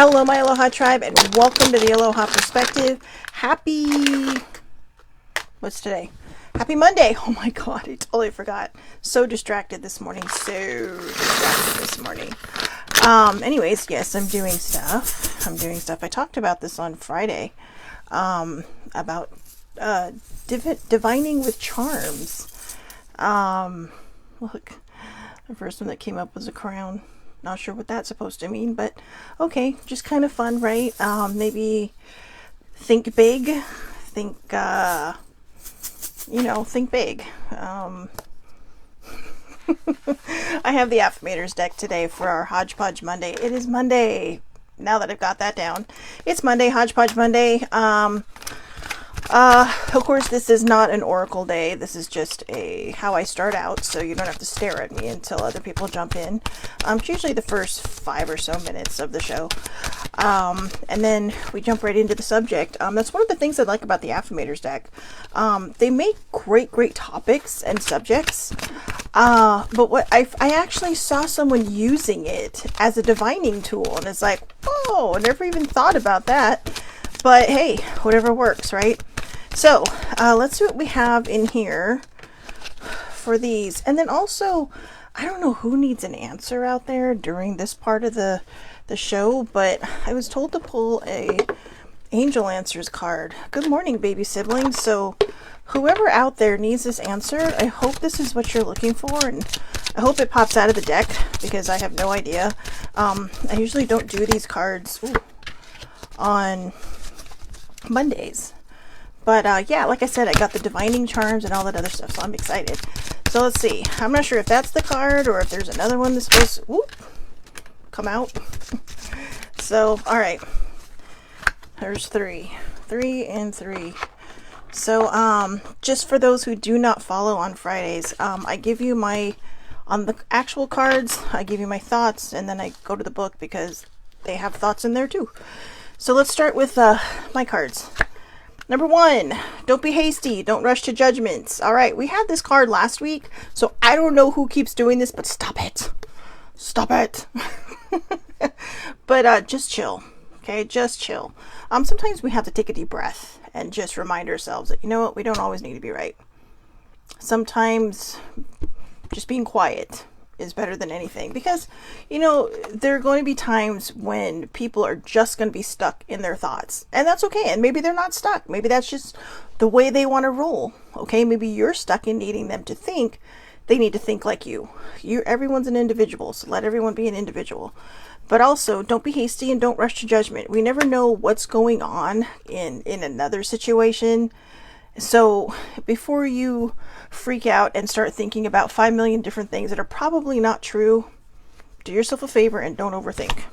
Hello, my Aloha tribe, and welcome to the Aloha Perspective. What's today? Happy Monday. Oh my God, I totally forgot. So distracted this morning. Anyways, yes, I'm doing stuff. I talked about this on Friday, about divining with charms. Look, the first one that came up was a crown. Not sure what that's supposed to mean, but okay, just kind of fun, right? Maybe think big, think big. I have the affirmators deck today for our HodgePodge Monday. It is Monday. Now that I've got that down, it's Monday, HodgePodge Monday. Of course, this is not an oracle day. This is just how I start out, so you don't have to stare at me until other people jump in. It's usually the first 5 or so minutes of the show. And then we jump right into the subject. That's one of the things I like about the affirmators deck. They make great topics and subjects. But what I actually saw someone using it as a divining tool, and it's like, oh, I never even thought about that. But hey, whatever works, right? So let's see what we have in here for these. And then also, I don't know who needs an answer out there during this part of the show, but I was told to pull a Angel Answers card. Good morning, baby siblings. So whoever out there needs this answer, I hope this is what you're looking for, and I hope it pops out of the deck because I have no idea. I usually don't do these cards on Mondays. But yeah, like I said, I got the divining charms and all that other stuff, so I'm excited. So let's see. I'm not sure if that's the card or if there's another one that's supposed to come out. So, all right. There's 3. 3 and 3. So, just for those who do not follow on Fridays, I give you on the actual cards, I give you my thoughts, and then I go to the book because they have thoughts in there too. So let's start with my cards. Number 1, don't be hasty. Don't rush to judgments. All right, we had this card last week, so I don't know who keeps doing this, but stop it. Stop it. But just chill, okay? Just chill. Sometimes we have to take a deep breath and just remind ourselves that, you know what, we don't always need to be right. Sometimes just being quiet is better than anything, because there are going to be times when people are just going to be stuck in their thoughts, and that's okay. And maybe they're not stuck, maybe that's just the way they want to roll. Okay, maybe you're stuck in needing them to think. They need to think like everyone's an individual, so let everyone be an individual. But also, don't be hasty and don't rush to judgment. We never know what's going on in another situation. So before you freak out and start thinking about 5 million different things that are probably not true, do yourself a favor and don't overthink.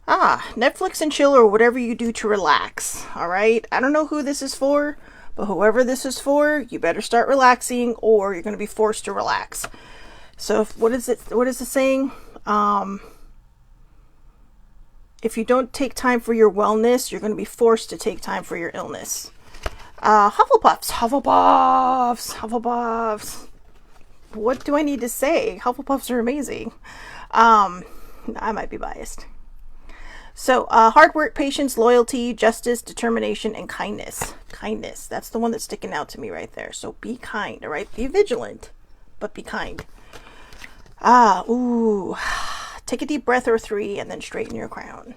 Netflix and chill, or whatever you do to relax. All right. I don't know who this is for, but whoever this is for, you better start relaxing or you're going to be forced to relax. So what is it saying? If you don't take time for your wellness, you're going to be forced to take time for your illness. Hufflepuffs. What do I need to say? Hufflepuffs are amazing. I might be biased. So, hard work, patience, loyalty, justice, determination, and kindness. Kindness. That's the one that's sticking out to me right there. So be kind, all right? Be vigilant, but be kind. Take a deep breath or 3 and then straighten your crown.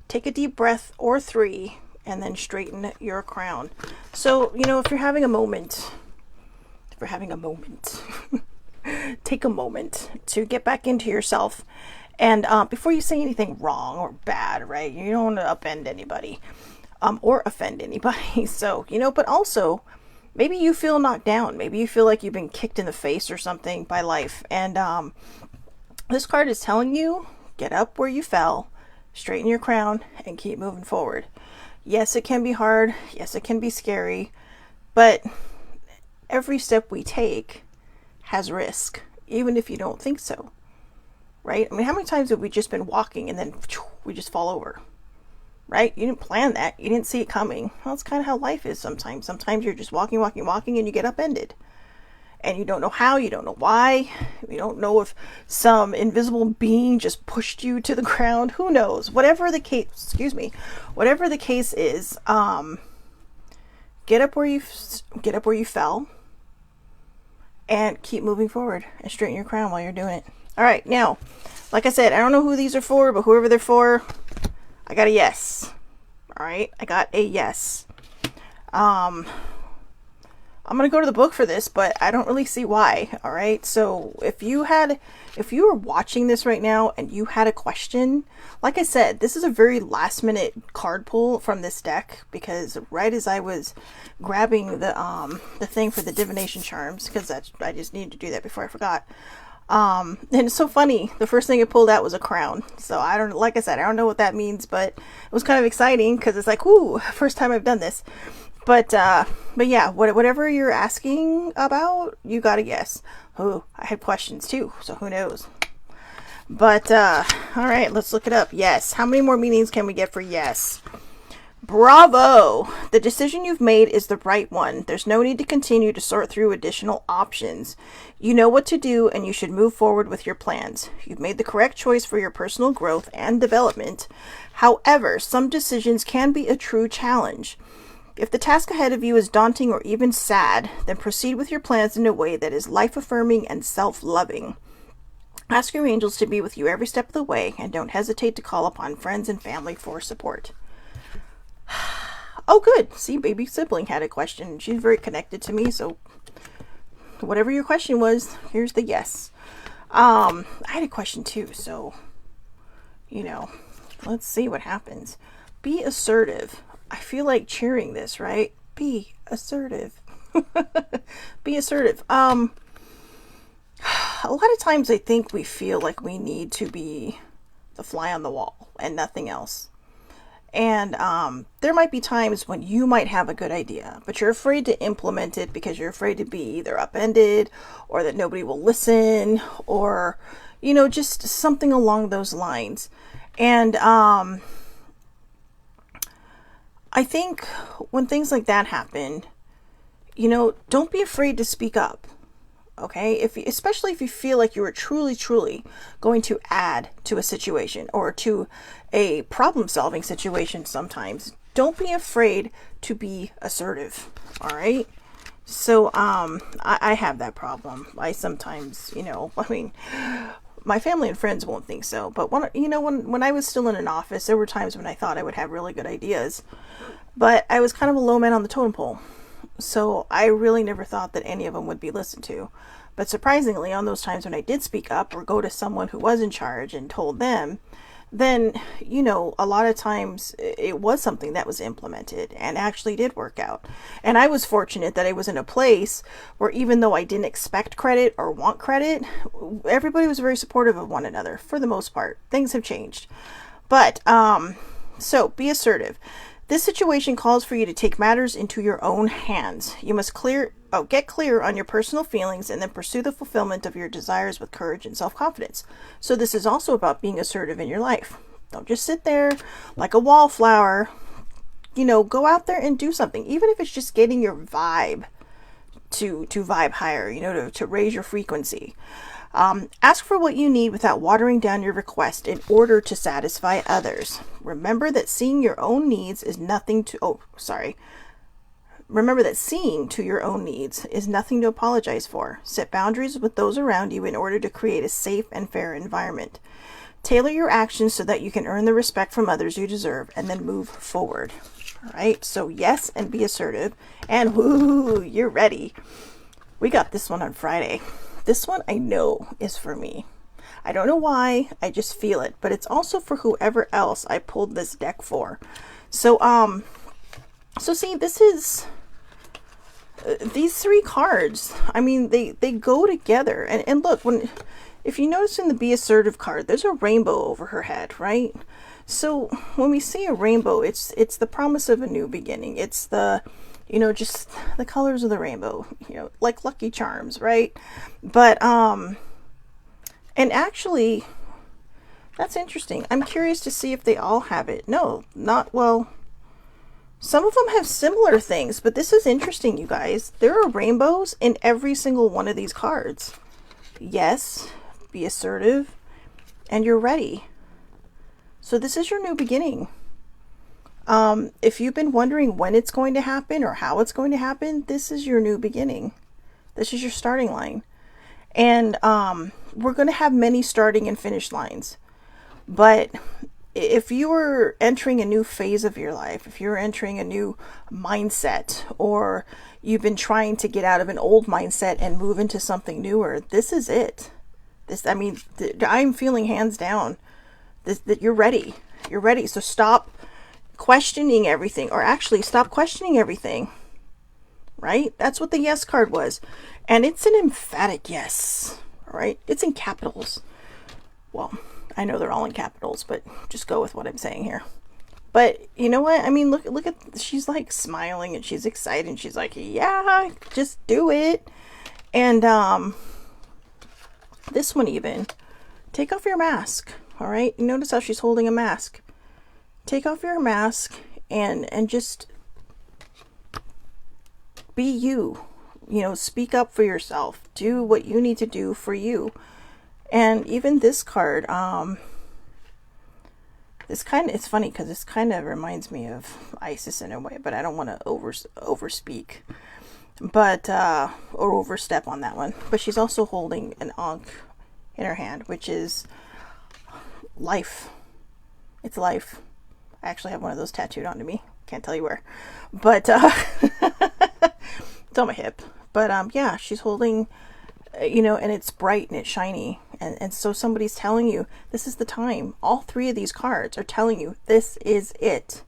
Take a deep breath or 3 and then straighten your crown. So, if you're having a moment, take a moment to get back into yourself. And before you say anything wrong or bad, right? You don't want to upend anybody or offend anybody. So, but also maybe you feel knocked down. Maybe you feel like you've been kicked in the face or something by life. And this card is telling you, get up where you fell, straighten your crown, and keep moving forward. Yes, it can be hard. Yes, it can be scary. But every step we take has risk, even if you don't think so. Right? I mean, how many times have we just been walking and then we just fall over? Right? You didn't plan that. You didn't see it coming. Well, it's kind of how life is sometimes. Sometimes you're just walking, and you get upended. and you don't know how, you don't know why, you don't know if some invisible being just pushed you to the ground. Who knows? Whatever the case, excuse me, whatever the case is, get up where you fell, and keep moving forward and straighten your crown while you're doing it. All right, now, like I said, I don't know who these are for, but whoever they're for, I got a yes. All right, I got a yes. I'm going to go to the book for this, but I don't really see why. All right. So if you were watching this right now and you had a question, like I said, this is a very last minute card pull from this deck, because right as I was grabbing the thing for the divination charms, because I just needed to do that before I forgot. And it's so funny. The first thing it pulled out was a crown. So like I said, I don't know what that means, but it was kind of exciting because it's like, ooh, first time I've done this. But yeah, whatever you're asking about, you got a yes. Oh, I had questions too, so who knows? But, all right, let's look it up. Yes. How many more meanings can we get for yes? Bravo! The decision you've made is the right one. There's no need to continue to sort through additional options. You know what to do, and you should move forward with your plans. You've made the correct choice for your personal growth and development. However, some decisions can be a true challenge. If the task ahead of you is daunting or even sad, then proceed with your plans in a way that is life-affirming and self-loving. Ask your angels to be with you every step of the way, and don't hesitate to call upon friends and family for support. Oh, good. See, baby sibling had a question. She's very connected to me, so whatever your question was, here's the yes. I had a question too, so, let's see what happens. Be assertive. I feel like cheering this, right? Be assertive. Be assertive. A lot of times I think we feel like we need to be the fly on the wall and nothing else. And there might be times when you might have a good idea, but you're afraid to implement it because you're afraid to be either upended or that nobody will listen, or, just something along those lines. And I think when things like that happen, don't be afraid to speak up. Okay, especially if you feel like you are truly going to add to a situation or to a problem-solving situation sometimes, don't be afraid to be assertive. All right. So I have that problem. I sometimes, my family and friends won't think so, but when I was still in an office, there were times when I thought I would have really good ideas, but I was kind of a low man on the totem pole. So I really never thought that any of them would be listened to. But surprisingly, on those times when I did speak up or go to someone who was in charge and told them, then, a lot of times it was something that was implemented and actually did work out. And I was fortunate that I was in a place where, even though I didn't expect credit or want credit, everybody was very supportive of one another for the most part. Things have changed. But, so be assertive. This situation calls for you to take matters into your own hands. You must get clear on your personal feelings and then pursue the fulfillment of your desires with courage and self-confidence. So this is also about being assertive in your life. Don't just sit there like a wallflower. Go out there and do something, even if it's just getting your vibe to vibe higher, to raise your frequency. Ask for what you need without watering down your request in order to satisfy others. Remember that seeing to your own needs is nothing to apologize for. Set boundaries with those around you in order to create a safe and fair environment. Tailor your actions so that you can earn the respect from others you deserve, and then move forward. All right, so yes, and be assertive. And whoo, you're ready. We got this one on Friday. This one I know is for me. I don't know why, I just feel it, but it's also for whoever else I pulled this deck for. So see, this is these three cards. I mean, they go together. And look, if you notice in the Be Assertive card, there's a rainbow over her head, right? So when we see a rainbow, it's the promise of a new beginning. It's the just the colors of the rainbow, like Lucky Charms, right? But, and actually, that's interesting. I'm curious to see if they all have it. No, not, well, Some of them have similar things, but this is interesting, you guys. There are rainbows in every single one of these cards. Yes, be assertive, and you're ready. So this is your new beginning. If you've been wondering when it's going to happen or how it's going to happen, this is your new beginning. This is your starting line. And we're going to have many starting and finish lines. But if you are entering a new phase of your life, if you're entering a new mindset, or you've been trying to get out of an old mindset and move into something newer, this is it. I'm feeling hands down that you're ready. You're ready. So stop questioning everything, or actually stop questioning everything. Right? That's what the yes card was. And it's an emphatic yes. All right? It's in capitals. Well, I know they're all in capitals, but just go with what I'm saying here. But you know what? I mean, look at, she's like smiling and she's excited and she's like, yeah, just do it. And this one even, take off your mask. All right? Notice how she's holding a mask. Take off your mask and just be you. You know, speak up for yourself. Do what you need to do for you. And even this card, it's funny because this kind of reminds me of Isis in a way, but I don't want to overspeak, but or overstep on that one. But she's also holding an ankh in her hand, which is life. It's life. I actually have one of those tattooed onto me. Can't tell you where, but it's on my hip. But yeah, she's holding, you know, and it's bright and it's shiny. And so somebody's telling you, this is the time. All three of these cards are telling you, this is it.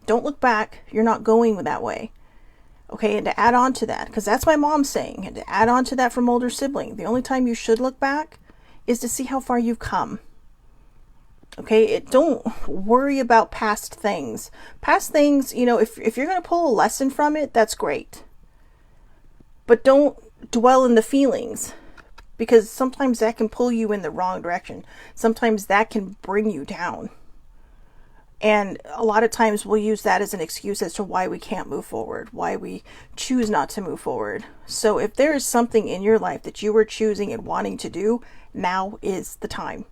Don't look back. You're not going that way. Okay, and to add on to that, because that's my mom saying, and to add on to that from older sibling, the only time you should look back is to see how far you've come. Okay, don't worry about past things. Past things, you know, if you're going to pull a lesson from it, that's great. But don't dwell in the feelings, because sometimes that can pull you in the wrong direction. Sometimes that can bring you down. And a lot of times we'll use that as an excuse as to why we can't move forward, why we choose not to move forward. So if there is something in your life that you were choosing and wanting to do, now is the time.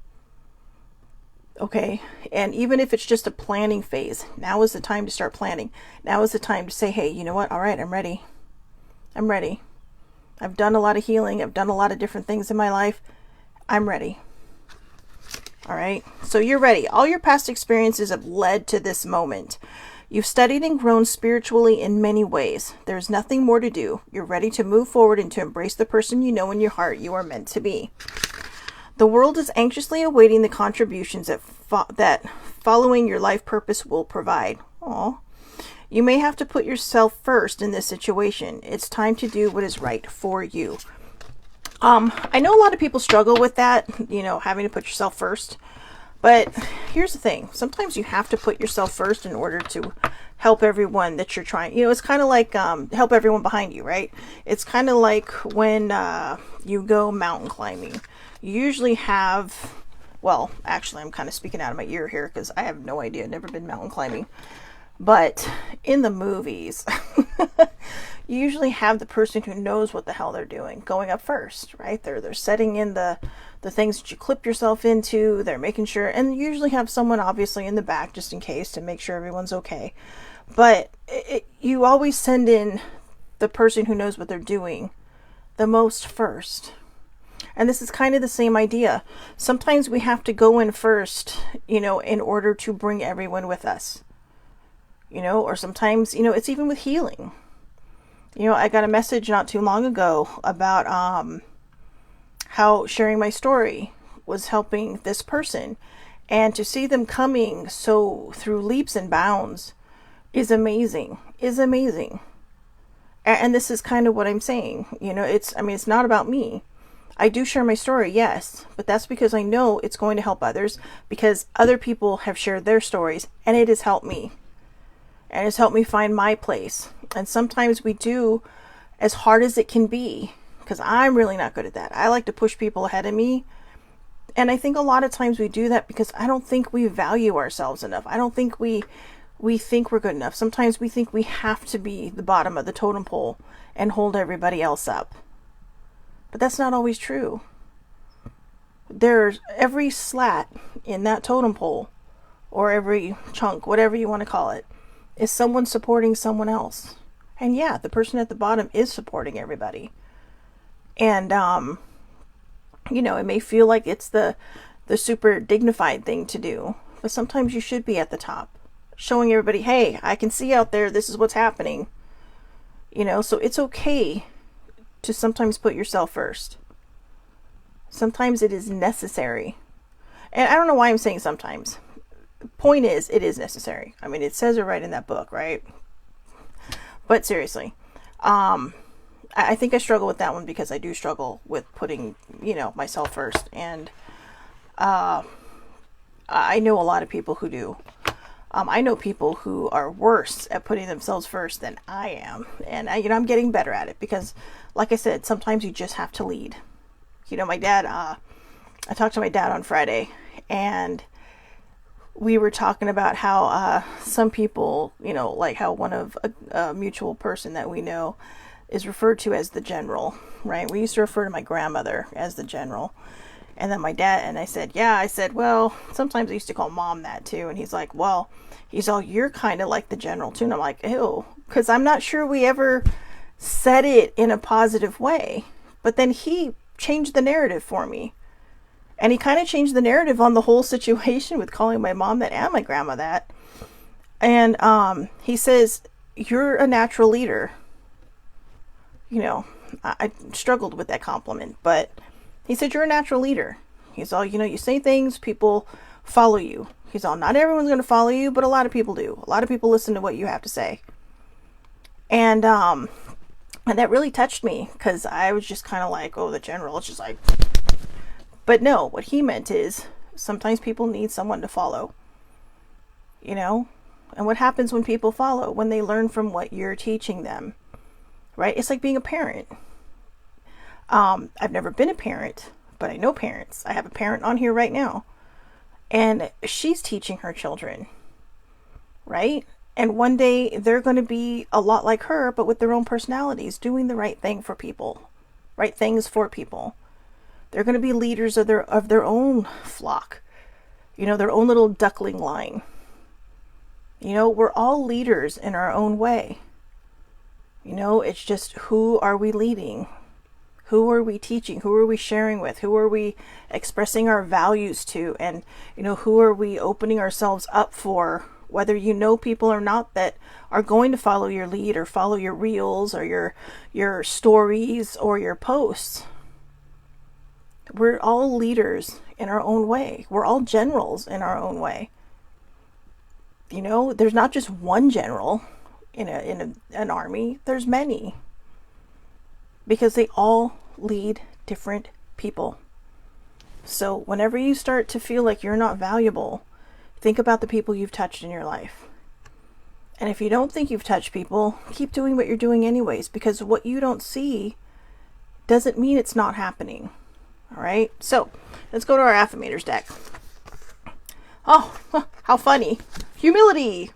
Okay, and even if it's just a planning phase, now is the time to start planning. Now is the time to say, hey, you know what? All right, I'm ready. I'm ready. I've done a lot of healing. I've done a lot of different things in my life. I'm ready. All right, so you're ready. All your past experiences have led to this moment. You've studied and grown spiritually in many ways. There's nothing more to do. You're ready to move forward and to embrace the person you know in your heart you are meant to be. The world is anxiously awaiting the contributions that following your life purpose will provide. Aww. You may have to put yourself first in this situation. It's time to do what is right for you. I know a lot of people struggle with that, you know, having to put yourself first. But here's the thing. Sometimes you have to put yourself first in order to help everyone that you're trying. You know, it's kind of like help everyone behind you, right? It's kind of like when you go mountain climbing. You usually have, well, actually, I'm kind of speaking out of my ear here because I have no idea. I've never been mountain climbing. But in the movies, you usually have the person who knows what the hell they're doing going up first, right? They're setting in the things that you clip yourself into. They're making sure, and you usually have someone obviously in the back just in case to make sure everyone's okay. But you always send in the person who knows what they're doing the most first. And this is kind of the same idea. Sometimes we have to go in first, you know, in order to bring everyone with us. You know, or sometimes, you know, it's even with healing. You know, I got a message not too long ago about how sharing my story was helping this person. And to see them coming so through leaps and bounds is amazing. Is amazing. And this is kind of what I'm saying. You know, it's not about me. I do share my story, yes, but that's because I know it's going to help others, because other people have shared their stories and it has helped me. And it's helped me find my place. And sometimes we do as hard as it can be, because I'm really not good at that. I like to push people ahead of me. And I think a lot of times we do that because I don't think we value ourselves enough. I don't think we we think we're good enough. Sometimes we think we have to be the bottom of the totem pole and hold everybody else up. But that's not always true. There's every slat in that totem pole, or every chunk, whatever you want to call it, is someone supporting someone else. And yeah, the person at the bottom is supporting everybody. And, it may feel like it's the super dignified thing to do, but sometimes you should be at the top, showing everybody, hey, I can see out there, this is what's happening. So it's okay to sometimes put yourself first. Sometimes it is necessary. And I don't know why I'm saying sometimes. Point is, it is necessary. I mean, it says it right in that book, right? But seriously, I think I struggle with that one because I do struggle with putting, myself first. And I know a lot of people who do. I know people who are worse at putting themselves first than I am. And I'm getting better at it because, like I said, sometimes you just have to lead. My dad, I talked to my dad on Friday, and we were talking about how some people, like how one of a mutual person that we know is referred to as the general, right? We used to refer to my grandmother as the general. And then my dad, and I said, well, sometimes I used to call mom that too. And he's like, well, you're kind of like the general too. And I'm like, ew, because I'm not sure we ever said it in a positive way. But then he changed the narrative for me. And he kind of changed the narrative on the whole situation with calling my mom that and my grandma that. And he says, you're a natural leader. I struggled with that compliment, but he said, you're a natural leader. He's all, you say things, people follow you. He's all, not everyone's going to follow you, but a lot of people do. A lot of people listen to what you have to say. And that really touched me because I was just kind of like, oh, the general. It's just like, but no, what he meant is sometimes people need someone to follow, and what happens when people follow, when they learn from what you're teaching them, right? It's like being a parent. I've never been a parent, but I know parents. I have a parent on here right now, and she's teaching her children, right? And one day they're going to be a lot like her, but with their own personalities, doing the right thing for people, right things for people. They're going to be leaders of their own flock, their own little duckling line. We're all leaders in our own way. It's just, who are we leading? Who are we teaching? Who are we sharing with? Who are we expressing our values to? And, who are we opening ourselves up for? Whether people or not that are going to follow your lead or follow your reels or your stories or your posts. We're all leaders in our own way. We're all generals in our own way. There's not just one general in an army. There's many. Because they all lead different people. So whenever you start to feel like you're not valuable, think about the people you've touched in your life. And if you don't think you've touched people, keep doing what you're doing anyways, because what you don't see doesn't mean it's not happening. All right. So let's go to our affirmators deck. Oh, how funny. Humility.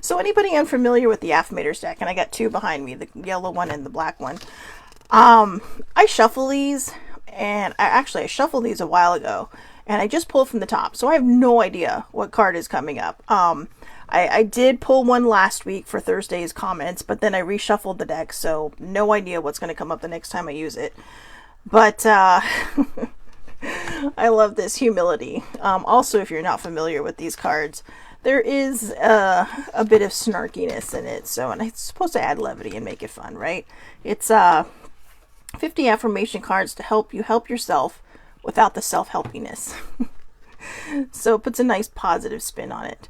So anybody unfamiliar with the affirmators deck, and I got two behind me, the yellow one and the black one. I shuffle these, and I shuffled these a while ago, and I just pulled from the top. So I have no idea what card is coming up. I did pull one last week for Thursday's comments, but then I reshuffled the deck, so no idea what's going to come up the next time I use it. But I love this humility. Also, if you're not familiar with these cards, there is a bit of snarkiness in it. So, and it's supposed to add levity and make it fun, right? It's 50 affirmation cards to help you help yourself without the self-helpiness. So it puts a nice positive spin on it.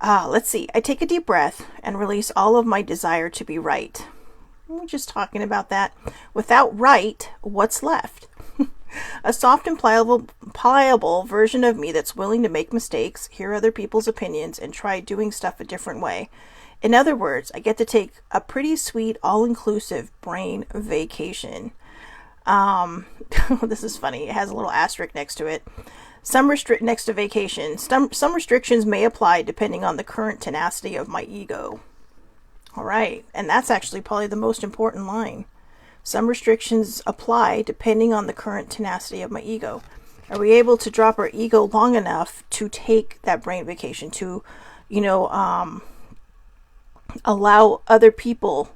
Let's see. I take a deep breath and release all of my desire to be right. We're just talking about that. Without right, what's left? A soft and pliable version of me that's willing to make mistakes, hear other people's opinions, and try doing stuff a different way. In other words, I get to take a pretty sweet, all-inclusive brain vacation. This is funny. It has a little asterisk next to it. Next to vacation. Some restrictions may apply depending on the current tenacity of my ego. All right. And that's actually probably the most important line. Some restrictions apply depending on the current tenacity of my ego. Are we able to drop our ego long enough to take that brain vacation, to, allow other people,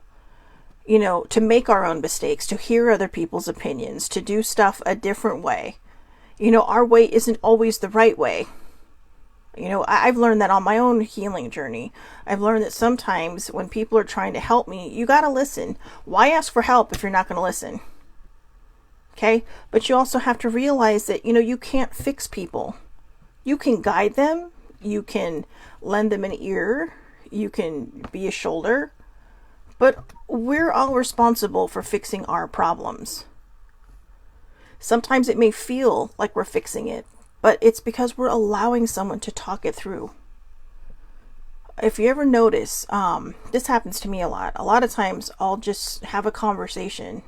to make our own mistakes, to hear other people's opinions, to do stuff a different way? Our way isn't always the right way. I've learned that on my own healing journey. I've learned that sometimes when people are trying to help me, you got to listen. Why ask for help if you're not going to listen? Okay? But you also have to realize that, you can't fix people. You can guide them. You can lend them an ear. You can be a shoulder. But we're all responsible for fixing our problems. Sometimes it may feel like we're fixing it, but it's because we're allowing someone to talk it through. If you ever notice, this happens to me a lot. A lot of times I'll just have a conversation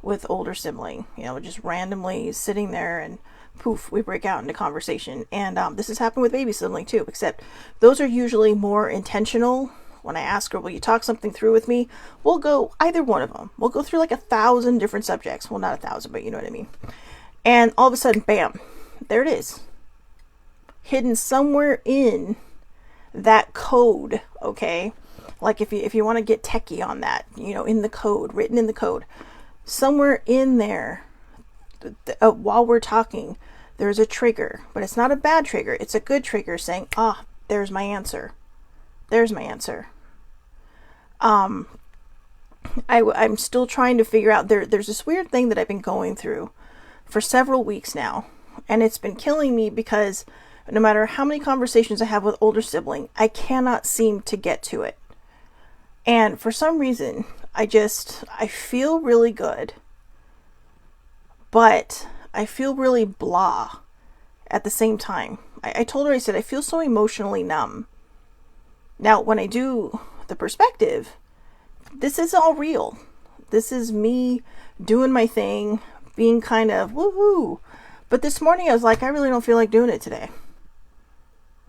with older sibling, just randomly sitting there, and poof, we break out into conversation. And this has happened with baby sibling too, except those are usually more intentional. When I ask her, will you talk something through with me? We'll go, either one of them. We'll go through like 1,000 different subjects. Well, not 1,000, but you know what I mean. And all of a sudden, bam, there it is. Hidden somewhere in that code, okay? Like if you want to get techie on that, in the code, written in the code. Somewhere in there, while we're talking, there's a trigger. But it's not a bad trigger. It's a good trigger saying, there's my answer. There's my answer. I'm still trying to figure out, there's this weird thing that I've been going through for several weeks now, and it's been killing me because no matter how many conversations I have with older sibling, I cannot seem to get to it. And for some reason, I feel really good, but I feel really blah at the same time. I told her, I said, I feel so emotionally numb. Now, when I do the perspective, this is all real. This is me doing my thing, being kind of woohoo. But this morning I was like, I really don't feel like doing it today.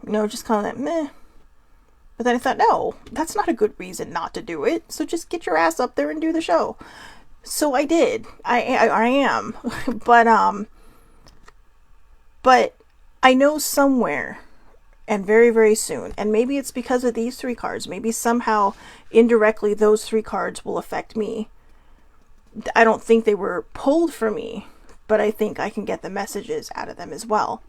Just kind of like, meh. But then I thought, no, that's not a good reason not to do it. So just get your ass up there and do the show. So I did. I am. But I know somewhere, and very, very soon, and maybe it's because of these 3 cards, maybe somehow indirectly those 3 cards will affect me. I don't think they were pulled for me, but I think I can get the messages out of them as well.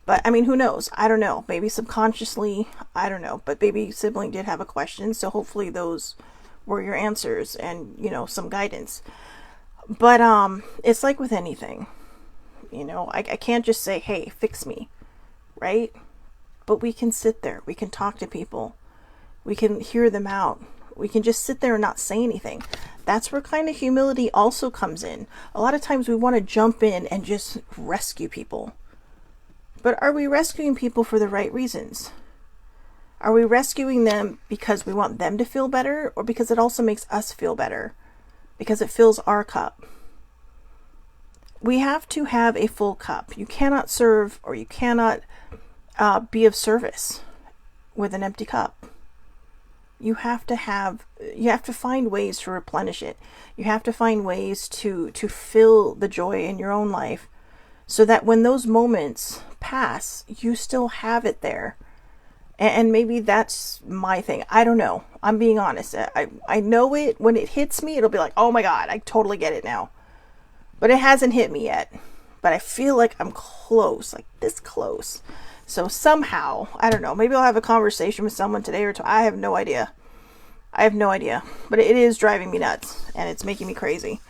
But I mean, who knows? I don't know. Maybe subconsciously, I don't know. But baby sibling did have a question, so hopefully those were your answers and, some guidance. But it's like with anything. I can't just say, hey, fix me, right? But we can sit there. We can talk to people. We can hear them out. We can just sit there and not say anything. That's where kind of humility also comes in. A lot of times we want to jump in and just rescue people. But are we rescuing people for the right reasons? Are we rescuing them because we want them to feel better, or because it also makes us feel better? Because it fills our cup. We have to have a full cup. You cannot serve, or you cannot be of service with an empty cup. You have to find ways to replenish it. You have to find ways to fill the joy in your own life, so that when those moments pass, you still have it there. And maybe that's my thing. I don't know. I'm being honest. I know it. When it hits me, it'll be like, oh my God, I totally get it now. But it hasn't hit me yet. But I feel like I'm close, like this close. So somehow, I don't know, maybe I'll have a conversation with someone today or tomorrow. I have no idea. But it is driving me nuts, and it's making me crazy.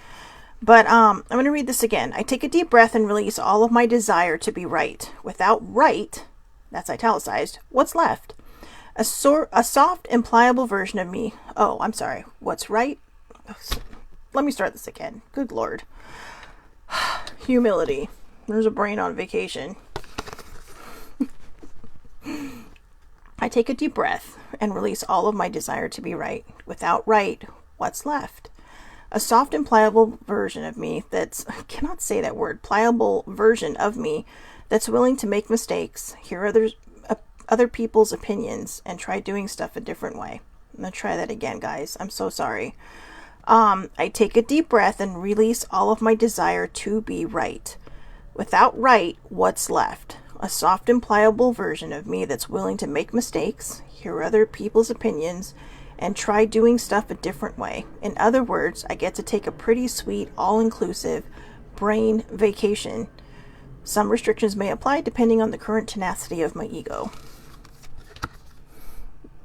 But I'm going to read this again. I take a deep breath and release all of my desire to be right. Without right, that's italicized, what's left? A soft and pliable version of me. Oh, I'm sorry. What's right? Let me start this again. Good Lord. Humility. There's a brain on vacation. I take a deep breath and release all of my desire to be right. Without right, what's left? A soft and pliable version of me I cannot say that word, pliable version of me that's willing to make mistakes, hear other people's opinions, and try doing stuff a different way. I'm going to try that again, guys. I'm so sorry. I take a deep breath and release all of my desire to be right. Without right, what's left? A soft and pliable version of me that's willing to make mistakes, hear other people's opinions, and try doing stuff a different way. In other words, I get to take a pretty sweet, all-inclusive brain vacation. Some restrictions may apply depending on the current tenacity of my ego.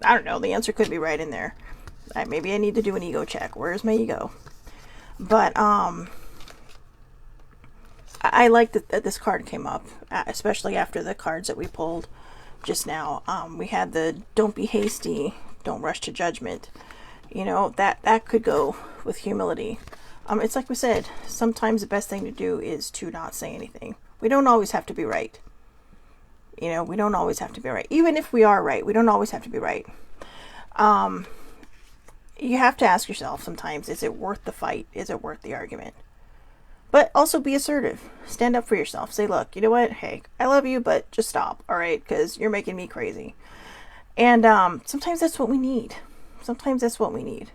I don't know, the answer could be right in there. Maybe I need to do an ego check. Where's my ego? But I like that this card came up, especially after the cards that we pulled just now. We had the don't be hasty, don't rush to judgment. You know, that could go with humility. It's like we said, sometimes the best thing to do is to not say anything. We don't always have to be right. You know, we don't always have to be right. Even if we are right, we don't always have to be right. You have to ask yourself sometimes, is it worth the fight? Is it worth the argument? But also be assertive. Stand up for yourself. Say, look, you know what? Hey, I love you, but just stop, all right? Because you're making me crazy. And sometimes that's what we need. Sometimes that's what we need.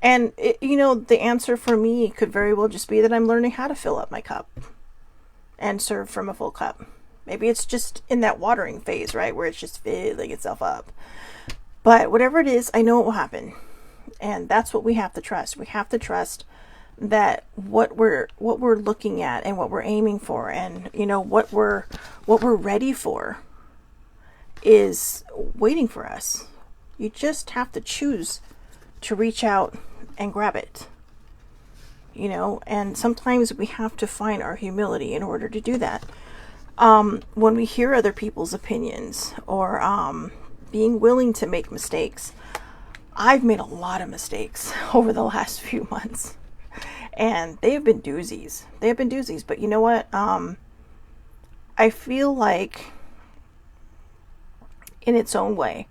And, you know, the answer for me could very well just be that I'm learning how to fill up my cup and serve from a full cup. Maybe it's just in that watering phase, right? Where it's just filling itself up. But whatever it is, I know it will happen. And that's what we have to trust. We have to trust that what we're looking at and what we're aiming for and, you know, what we're ready for is waiting for us. You just have to choose to reach out and grab it. You know, and sometimes we have to find our humility in order to do that. When we hear other people's opinions or being willing to make mistakes, I've made a lot of mistakes over the last few months, and they have been doozies. They have been doozies, but you know what? I feel like in its own way,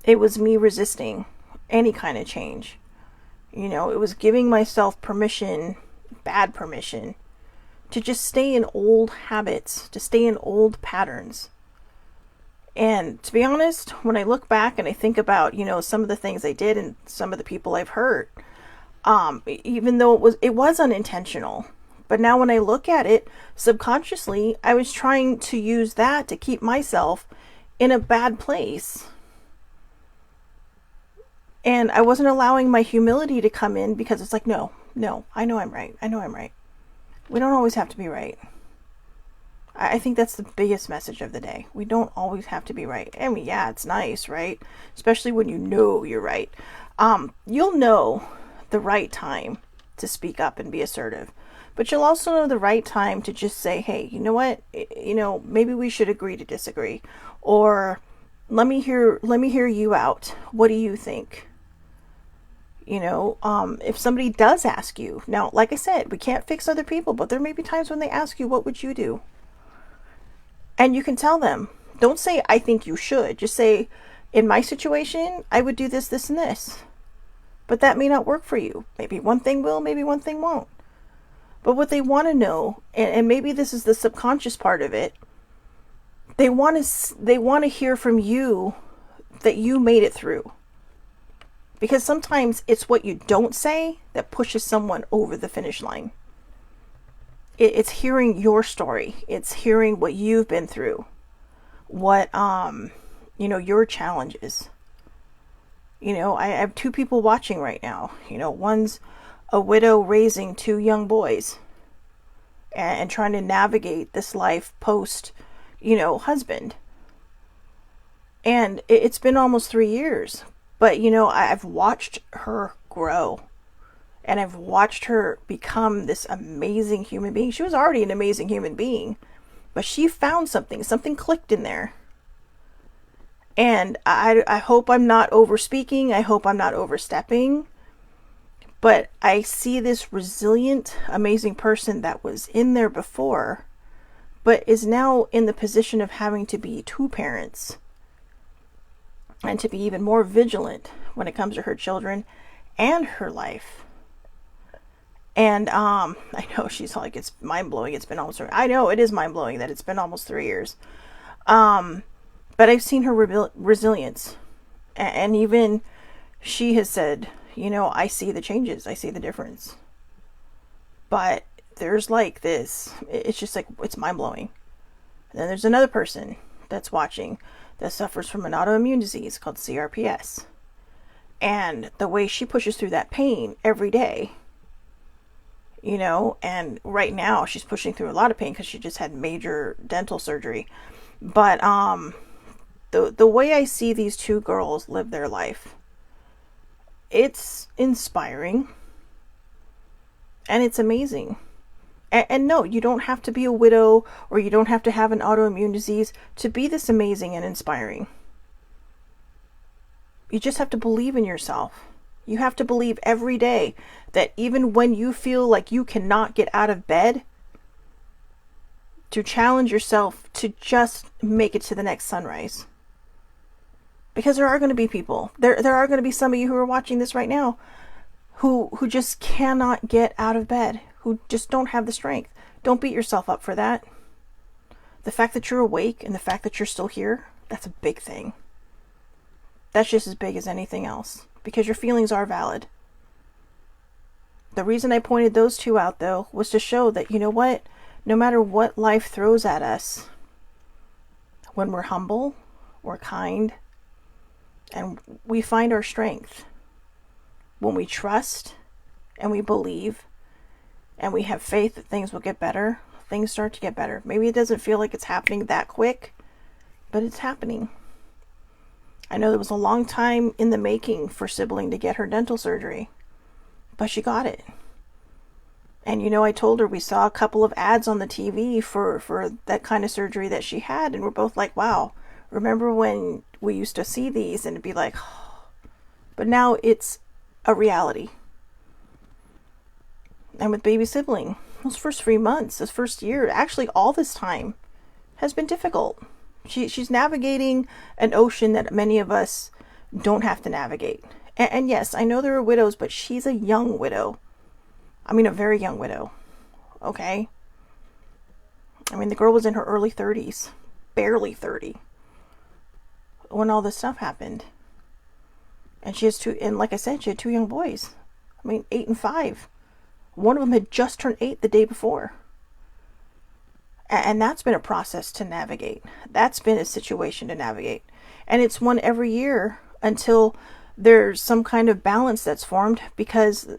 it was me resisting any kind of change. You know, it was giving myself permission, bad permission, to just stay in old habits, to stay in old patterns. And to be honest, when I look back and I think about, you know, some of the things I did and some of the people I've hurt, even though it was unintentional, but now when I look at it subconsciously, I was trying to use that to keep myself in a bad place. And I wasn't allowing my humility to come in because it's like, no, I know I'm right. I know I'm right. We don't always have to be right. I think that's the biggest message of the day. We don't always have to be right. I mean, yeah, it's nice, right? Especially when you know you're right. You'll know the right time to speak up and be assertive. But you'll also know the right time to just say, hey, you know what? You know, maybe we should agree to disagree. Or let me hear you out. What do you think? You know, if somebody does ask you, now, like I said, we can't fix other people, but there may be times when they ask you, what would you do? And you can tell them, don't say, I think you should. Just say, in my situation, I would do this, this, and this. But that may not work for you. Maybe one thing will, maybe one thing won't. But what they want to know, and maybe this is the subconscious part of it, they want to hear from you that you made it through. Because sometimes it's what you don't say that pushes someone over the finish line. It's hearing your story. It's hearing what you've been through. What, you know, your challenges. You know, I have two people watching right now. You know, one's a widow raising two young boys and trying to navigate this life post, you know, husband. And it's been almost 3 years. But, you know, I've watched her grow. And I've watched her become this amazing human being. She was already an amazing human being. But she found something. Something clicked in there. And I hope I'm not overspeaking. I hope I'm not overstepping. But I see this resilient, amazing person that was in there before, but is now in the position of having to be two parents. And to be even more vigilant when it comes to her children and her life. And I know she's like, it's mind blowing. It's been almost 3. I know it is mind blowing that it's been almost 3 years. But I've seen her resilience, and even she has said, I see the changes. I see the difference. But there's like this. It's just like, it's mind blowing. Then there's another person that's watching that suffers from an autoimmune disease called CRPS. And the way she pushes through that pain every day, and right now she's pushing through a lot of pain because she just had major dental surgery. But the way I see these 2 girls live their life, it's inspiring and it's amazing. And no, you don't have to be a widow or you don't have to have an autoimmune disease to be this amazing and inspiring. You just have to believe in yourself. You have to believe every day that even when you feel like you cannot get out of bed, to challenge yourself to just make it to the next sunrise. Because there are going to be people, there are going to be some of you who are watching this right now who just cannot get out of bed, who just don't have the strength. Don't beat yourself up for that. The fact that you're awake and the fact that you're still here, that's a big thing. That's just as big as anything else, because your feelings are valid. The reason I pointed those 2 out, though, was to show that, no matter what life throws at us, when we're humble, we're kind, and we find our strength, when we trust and we believe and we have faith that things will get better, things start to get better. Maybe it doesn't feel like it's happening that quick, but it's happening. I know there was a long time in the making for Sibling to get her dental surgery, but she got it. And I told her we saw a couple of ads on the TV for that kind of surgery that she had, and we're both like, wow, remember when we used to see these and it'd be like, oh. But now it's a reality. And with baby Sibling, those first 3 months, this first year, actually all this time has been difficult. She's navigating an ocean that many of us don't have to navigate. And yes, I know there are widows, but she's a young widow. I mean, a very young widow. Okay? I mean, the girl was in her early 30s. Barely 30. When all this stuff happened. And she has 2, and like I said, she had 2 young boys. I mean, 8 and 5. One of them had just turned 8 the day before. And that's been a process to navigate. That's been a situation to navigate. And it's one every year until there's some kind of balance that's formed, because,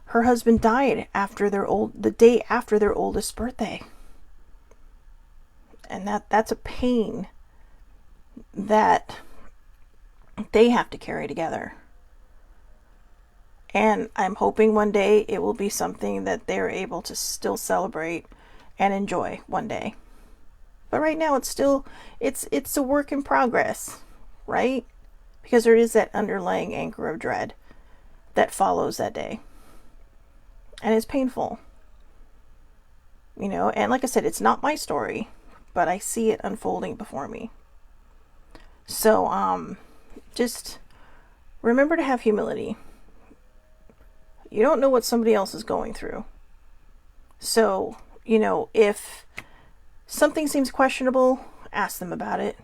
her husband died after the day after their oldest birthday. And that's a pain that they have to carry together. And I'm hoping one day it will be something that they're able to still celebrate and enjoy one day. But right now it's a work in progress, right? Because there is that underlying anchor of dread that follows that day. And it's painful. And like I said, it's not my story, but I see it unfolding before me. So, just remember to have humility. You don't know what somebody else is going through. So, if something seems questionable, ask them about it.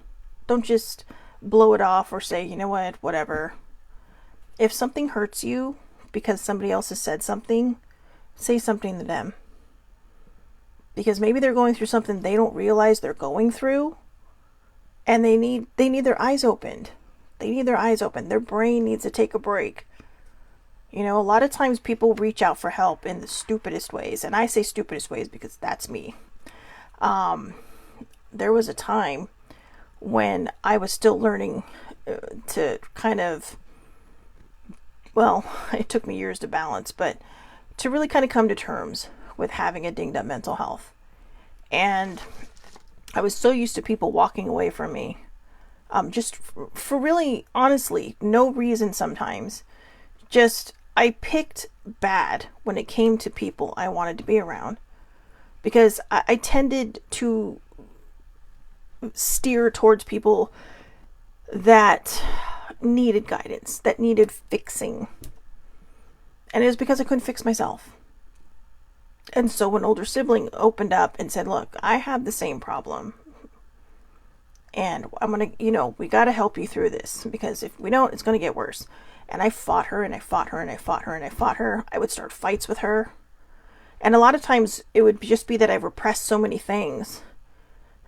Don't just blow it off or say, whatever. If something hurts you because somebody else has said something, say something to them. Because maybe they're going through something they don't realize they're going through, and they need their eyes opened. They need their eyes open. Their brain needs to take a break. A lot of times people reach out for help in the stupidest ways. And I say stupidest ways because that's me. There was a time when I was still learning to kind of, well, it took me years to balance, but to really kind of come to terms with having a dinged up mental health. And I was so used to people walking away from me, just for really, honestly, no reason sometimes. Just, I picked bad when it came to people I wanted to be around, because I tended to steer towards people that needed guidance, that needed fixing. And it was because I couldn't fix myself. And so when older sibling opened up and said, look, I have the same problem, and I'm going to, we got to help you through this, because if we don't, it's going to get worse. And I fought her and I fought her and I fought her and I fought her. I would start fights with her. And a lot of times it would just be that I repressed so many things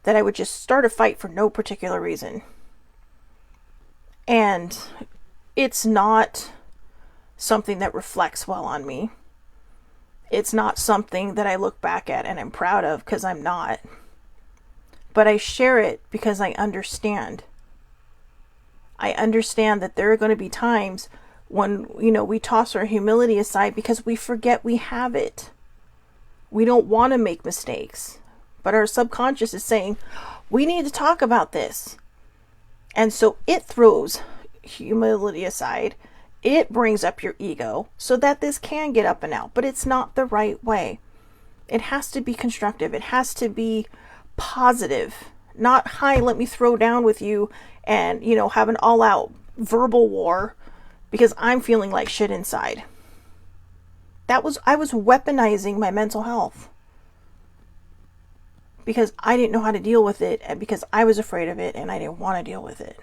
that I would just start a fight for no particular reason. And it's not something that reflects well on me. It's not something that I look back at and I'm proud of, because I'm not. But I share it because I understand. I understand that there are going to be times when, we toss our humility aside because we forget we have it. We don't want to make mistakes. But our subconscious is saying, we need to talk about this. And so it throws humility aside. It brings up your ego so that this can get up and out. But it's not the right way. It has to be constructive. It has to be positive. Not, hi, let me throw down with you and, have an all-out verbal war because I'm feeling like shit inside. I was weaponizing my mental health because I didn't know how to deal with it, and because I was afraid of it and I didn't want to deal with it.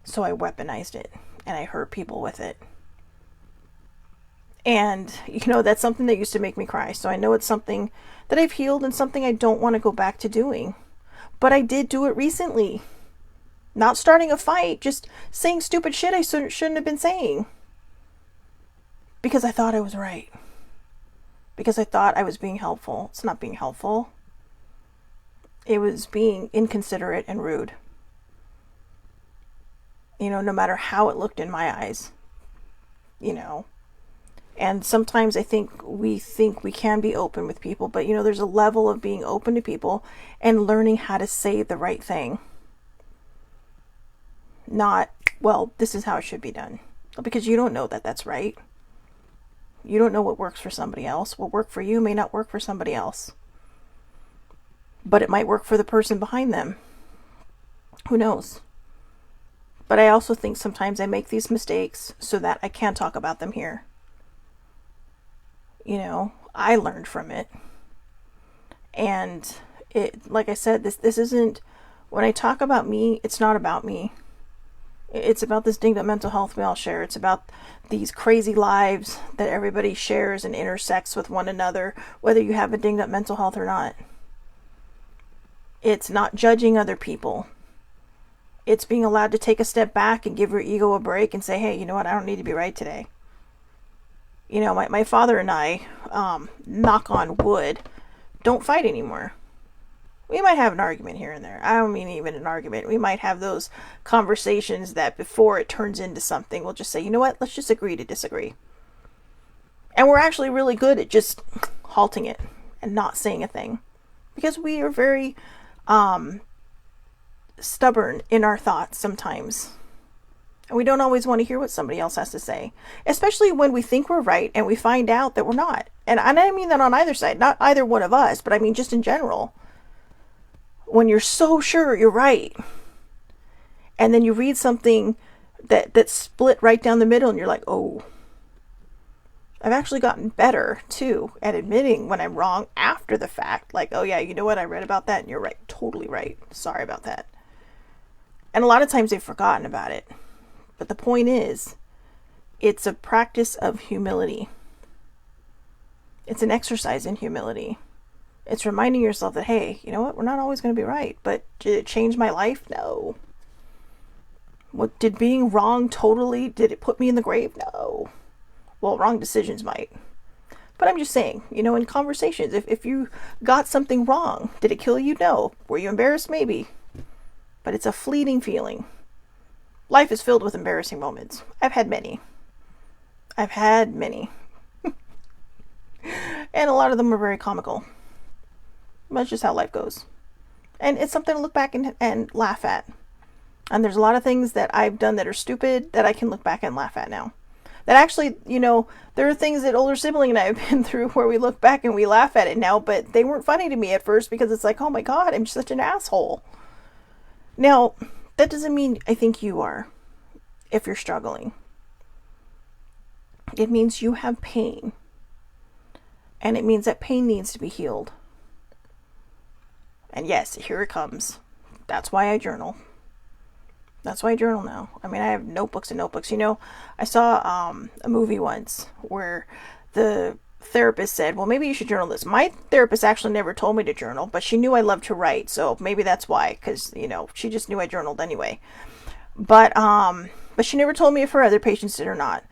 So I weaponized it and I hurt people with it. And, that's something that used to make me cry. So I know it's something that I've healed and something I don't want to go back to doing. But I did do it recently. Not starting a fight, just saying stupid shit I shouldn't have been saying. Because I thought I was right. Because I thought I was being helpful. It's not being helpful. It was being inconsiderate and rude. No matter how it looked in my eyes. And sometimes I think we can be open with people, but there's a level of being open to people and learning how to say the right thing. Not, well, this is how it should be done. Because you don't know that that's right. You don't know what works for somebody else. What worked for you may not work for somebody else. But it might work for the person behind them. Who knows? But I also think sometimes I make these mistakes so that I can talk about them here. I learned from it. And it, like I said, this isn't, when I talk about me, it's not about me. It's about this dinged up mental health we all share. It's about these crazy lives that everybody shares and intersects with one another, whether you have a dinged up mental health or not. It's not judging other people. It's being allowed to take a step back and give your ego a break and say, hey, you know what? I don't need to be right today. My father and I, knock on wood, don't fight anymore. We might have an argument here and there. I don't mean even an argument. We might have those conversations that before it turns into something, we'll just say, you know what? Let's just agree to disagree. And we're actually really good at just halting it and not saying a thing. Because we are very stubborn in our thoughts sometimes. And we don't always want to hear what somebody else has to say. Especially when we think we're right and we find out that we're not. And I mean that on either side. Not either one of us, but I mean just in general. When you're so sure you're right. And then you read something that's split right down the middle and you're like, oh. I've actually gotten better, too, at admitting when I'm wrong after the fact. Like, oh yeah, you know what? I read about that and you're right. Totally right. Sorry about that. And a lot of times they've forgotten about it. But the point is, it's a practice of humility. It's an exercise in humility. It's reminding yourself that, hey, you know what? We're not always going to be right. But did it change my life? No. What, did being wrong totally, did it put me in the grave? No. Well, wrong decisions might. But I'm just saying, in conversations, if you got something wrong, did it kill you? No. Were you embarrassed? Maybe. But it's a fleeting feeling. Life is filled with embarrassing moments. I've had many. And a lot of them are very comical. That's just how life goes. And it's something to look back and laugh at. And there's a lot of things that I've done that are stupid that I can look back and laugh at now. That actually, there are things that older sibling and I have been through where we look back and we laugh at it now, but they weren't funny to me at first because it's like, oh my God, I'm such an asshole. Now, that doesn't mean I think you are, if you're struggling. It means you have pain. And it means that pain needs to be healed. And yes, here it comes. That's why I journal. That's why I journal now. I mean, I have notebooks and notebooks. You know, I saw a movie once where the therapist said, well, maybe you should journal this. My therapist actually never told me to journal, but she knew I loved to write. So maybe that's why, because, you know, she just knew I journaled anyway. But she never told me if her other patients did or not.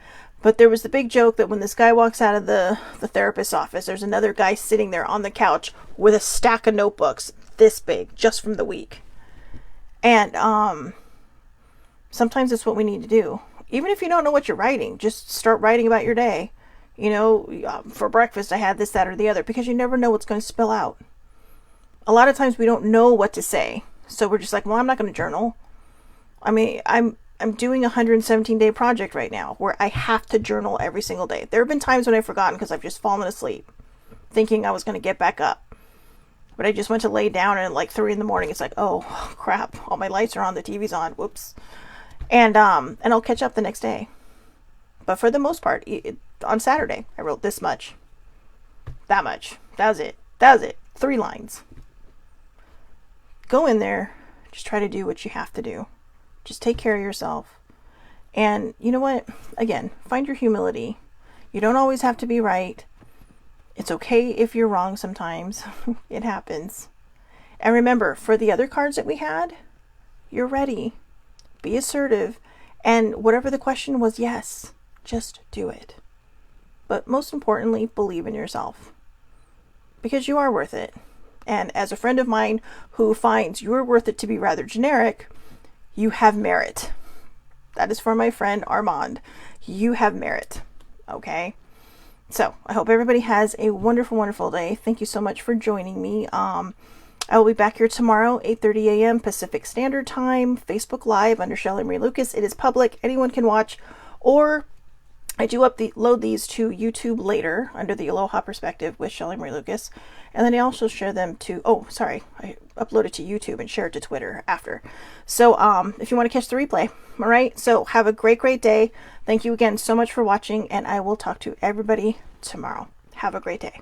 But there was the big joke that when this guy walks out of the therapist's office, there's another guy sitting there on the couch with a stack of notebooks this big, just from the week. And sometimes it's what we need to do. Even if you don't know what you're writing, just start writing about your day. You know, for breakfast I had this, that, or the other, because you never know what's going to spill out. A lot of times we don't know what to say. So we're just like, well, I'm not going to journal. I mean, I'm doing a 117-day project right now where I have to journal every single day. There have been times when I've forgotten because I've just fallen asleep thinking I was going to get back up. But I just went to lay down and at like 3 a.m. it's like, oh crap, all my lights are on, the TV's on, whoops. And I'll catch up the next day. But for the most part, on Saturday, I wrote this much. That much. That was it. 3 lines. Go in there. Just try to do what you have to do. Just take care of yourself. And you know what? Again, find your humility. You don't always have to be right. It's okay if you're wrong sometimes. It happens. And remember, for the other cards that we had, you're ready. Be assertive. And whatever the question was, yes, just do it. But most importantly, believe in yourself. Because you are worth it. And as a friend of mine who finds you're worth it to be rather generic, you have merit. That is for my friend Armand. You have merit. Okay? So, I hope everybody has a wonderful, wonderful day. Thank you so much for joining me. I will be back here tomorrow, 8:30 a.m. Pacific Standard Time, Facebook Live under Shelley Marie Lucas. It is public. Anyone can watch. Or I do upload these to YouTube later under the Aloha Perspective with Shelley Marie Lucas. And then I also share them to, I upload it to YouTube and share it to Twitter after. So if you want to catch the replay, all right? So have a great, great day. Thank you again so much for watching, and I will talk to everybody tomorrow. Have a great day.